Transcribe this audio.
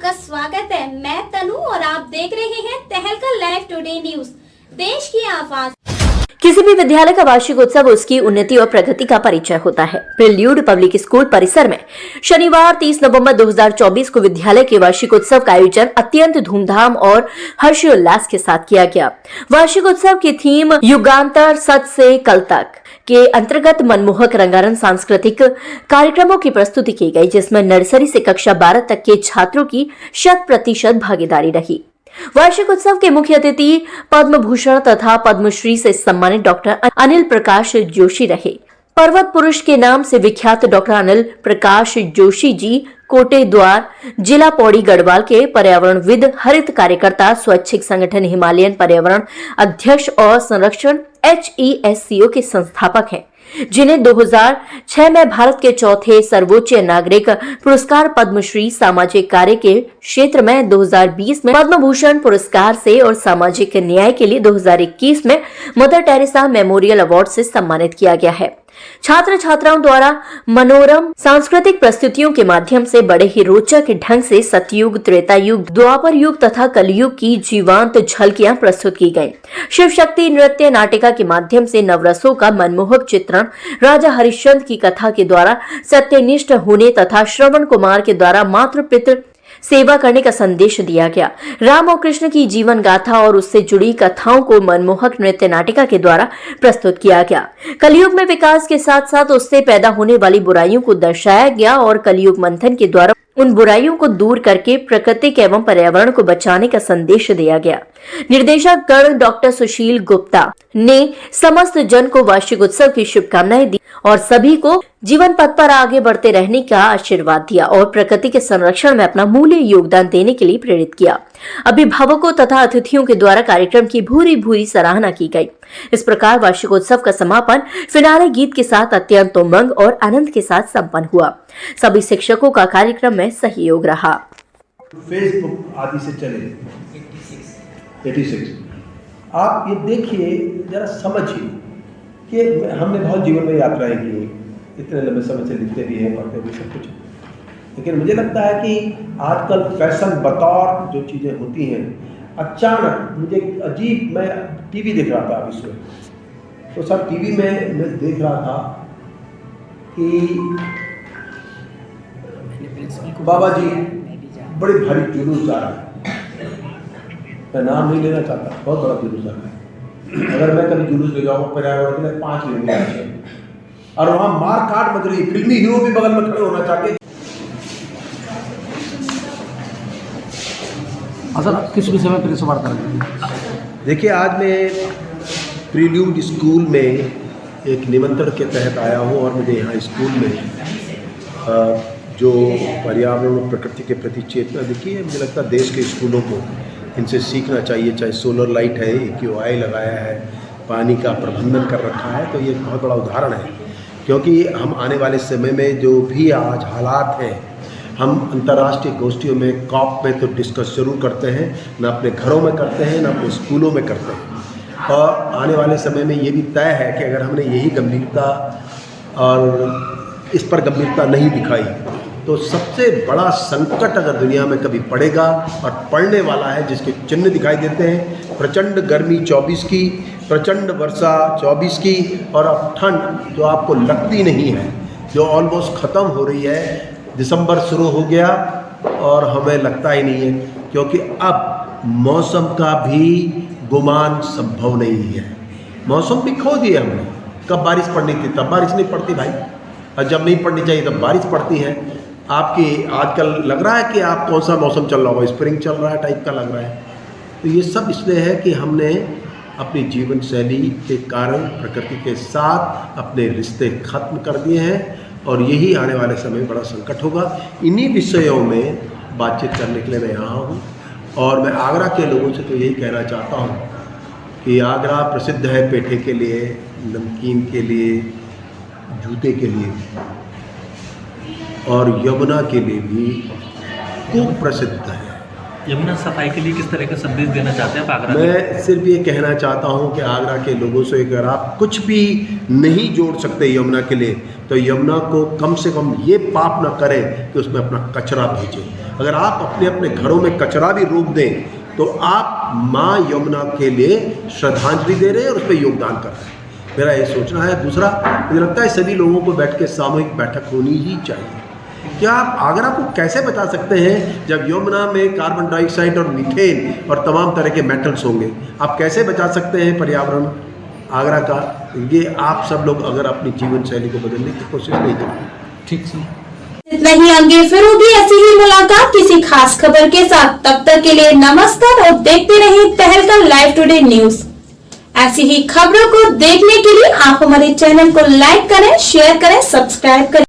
आपका स्वागत है। मैं तनु और आप देख रहे हैं तहलका लाइव टुडे न्यूज, देश की आवाज। किसी भी विद्यालय का वार्षिक उत्सव उसकी उन्नति और प्रगति का परिचय होता है। प्रिल्यूड पब्लिक स्कूल परिसर में शनिवार 30 नवंबर 2024 को विद्यालय के वार्षिक उत्सव का आयोजन अत्यंत धूमधाम और हर्षोल्लास के साथ किया गया। वार्षिक उत्सव की थीम युगांतर सत से कल तक के अंतर्गत मनमोहक रंगारंग सांस्कृतिक कार्यक्रमों की प्रस्तुति की गई, जिसमें नर्सरी से कक्षा 12 तक के छात्रों की 100% भागीदारी रही। वार्षिक उत्सव के मुख्य अतिथि पद्म भूषण तथा पद्मश्री से सम्मानित डॉक्टर अनिल प्रकाश जोशी रहे। पर्वत पुरुष के नाम से विख्यात डॉक्टर अनिल प्रकाश जोशी जी कोटे द्वार जिला पौड़ी गढ़वाल के पर्यावरणविद, हरित कार्यकर्ता, स्वैच्छिक संगठन हिमालयन पर्यावरण अध्यक्ष और संरक्षण HESCO के संस्थापक हैं, जिन्हें 2006 में भारत के चौथे सर्वोच्च नागरिक पुरस्कार पद्मश्री सामाजिक कार्य के क्षेत्र में 2020 में पद्म भूषण पुरस्कार से और सामाजिक न्याय के लिए 2021 में मदर टेरेसा मेमोरियल अवार्ड से सम्मानित किया गया है। छात्र छात्राओं द्वारा मनोरम सांस्कृतिक प्रस्तुतियों के माध्यम से बड़े ही रोचक ढंग से सतयुग, त्रेता युग, द्वापर युग तथा कलयुग की जीवंत झलकियां प्रस्तुत की गयी। शिव शक्ति नृत्य नाटिका के माध्यम से नवरसों का मनमोहक चित्रण, राजा हरिश्चंद्र की कथा के द्वारा सत्यनिष्ठ होने तथा श्रवण कुमार के द्वारा मातृ पितृ सेवा करने का संदेश दिया गया। राम और कृष्ण की जीवन गाथा और उससे जुड़ी कथाओं को मनमोहक नृत्य नाटिका के द्वारा प्रस्तुत किया गया। कलयुग में विकास के साथ साथ उससे पैदा होने वाली बुराइयों को दर्शाया गया और कलयुग मंथन के द्वारा उन बुराइयों को दूर करके प्राकृतिक एवं पर्यावरण को बचाने का संदेश दिया गया। निर्देशक गण डॉक्टर सुशील गुप्ता ने समस्त जन को वार्षिक उत्सव की शुभकामनाएं दी और सभी को जीवन पथ पर आगे बढ़ते रहने का आशीर्वाद दिया और प्रकृति के संरक्षण में अपना मूल्य योगदान देने के लिए प्रेरित किया। अभिभावकों तथा अतिथियों के द्वारा कार्यक्रम की भूरी भूरी सराहना की गई। इस प्रकार वार्षिक उत्सव का समापन फिनाले गीत के साथ अत्यंत उमंग और आनंद के साथ संपन्न हुआ। सभी शिक्षकों का कार्यक्रम में सहयोग रहा। फेसबुक आदि से चले 86 आप ये देखिए, जरा समझिए कि हमने बहुत जीवन में यात्राएं की, इतने लंबे समय से लिखते भी हैं, पढ़ते भी सब कुछ, लेकिन मुझे लगता है कि आजकल फैशन बतौर जो चीज़ें होती हैं, अचानक मुझे अजीब, मैं टीवी देख रहा था अभी सुबह, तो सब टीवी में मैं देख रहा था कि बाबा जी बड़े भारी जुलूस जा रहा है। मैं नाम नहीं लेना चाहता, बहुत बड़ा जुलूस आ रहा है। अगर मैं कभी जुलूस ले जाऊँ पर्यावरण के लिए 5 लेंगे और वहाँ मार काट मच रही, फिल्मी हीरो भी बगल में खड़े होना चाहते। सर किस विषय में प्रेस वार्ता करेंगे? देखिए, आज मैं प्रिल्यूड स्कूल में एक निमंत्रण के तहत आया हूँ और मुझे यहाँ स्कूल में जो पर्यावरण और प्रकृति के प्रति चेतना दिखी है, मुझे लगता है देश के स्कूलों को इनसे सीखना चाहिए। चाहे सोलर लाइट है, AQI लगाया है, पानी का प्रबंधन कर रखा है, तो ये बहुत बड़ा उदाहरण है। क्योंकि हम आने वाले समय में जो भी आज हालात हैं, हम अंतर्राष्ट्रीय गोष्ठियों में, COP में तो डिस्कस जरूर करते हैं, ना अपने घरों में करते हैं, ना अपने स्कूलों में करते हैं। और आने वाले समय में ये भी तय है कि अगर हमने यही गंभीरता और इस पर गंभीरता नहीं दिखाई तो सबसे बड़ा संकट अगर दुनिया में कभी पड़ेगा और पड़ने वाला है, जिसके चिन्ह दिखाई देते हैं, प्रचंड गर्मी 24 की, प्रचंड वर्षा 24 की, और अब ठंड जो आपको लगती नहीं है, जो ऑलमोस्ट ख़त्म हो रही है। दिसंबर शुरू हो गया और हमें लगता ही नहीं है, क्योंकि अब मौसम का भी गुमान संभव नहीं है। मौसम भी खो दिए हमने। कब बारिश पड़नी थी तब बारिश नहीं पड़ती भाई, और जब नहीं पड़नी चाहिए तब बारिश पड़ती है। आपकी आजकल लग रहा है कि आप कौन सा मौसम चल रहा होगा, स्प्रिंग चल रहा है टाइप का लग रहा है। तो ये सब इसलिए है कि हमने अपनी जीवन शैली के कारण प्रकृति के साथ अपने रिश्ते खत्म कर दिए हैं, और यही आने वाले समय में बड़ा संकट होगा। इन्हीं विषयों में बातचीत करने के लिए मैं यहाँ हूँ, और मैं आगरा के लोगों से तो यही कहना चाहता हूँ कि आगरा प्रसिद्ध है पेठे के लिए, नमकीन के लिए, जूते के लिए, और यमुना के लिए भी खूब प्रसिद्ध है। यमुना सफाई के लिए किस तरह का संदेश देना चाहते हैं आप आगरा? मैं सिर्फ ये कहना चाहता हूँ कि आगरा के लोगों से अगर आप कुछ भी नहीं जोड़ सकते यमुना के लिए, तो यमुना को कम से कम ये पाप ना करें कि उसमें अपना कचरा भेजें। अगर आप अपने अपने घरों में कचरा भी रोक दें तो आप माँ यमुना के लिए श्रद्धांजलि दे रहे हैं और उस पर योगदान कर रहे हैं। मेरा ये सोचना है। दूसरा, मुझे लगता है सभी लोगों को बैठ के सामूहिक बैठक होनी ही चाहिए। क्या आप आगरा को कैसे बचा सकते हैं जब यमुना में कार्बन डाइऑक्साइड और मीथेन और तमाम तरह के मेटल्स होंगे? आप कैसे बचा सकते हैं पर्यावरण आगरा का? ये आप सब लोग अगर अपनी जीवन शैली को बदलने की कोशिश नहीं करेंगे। ठीक सर, इतना ही। आगे फिर होगी ऐसी ही मुलाकात किसी खास खबर के साथ। तब तक के लिए नमस्कार और देखते रहिए तहलका लाइव टुडे न्यूज। ऐसी ही खबरों को देखने के लिए आप हमारे चैनल को लाइक करें, शेयर करें, सब्सक्राइब करें।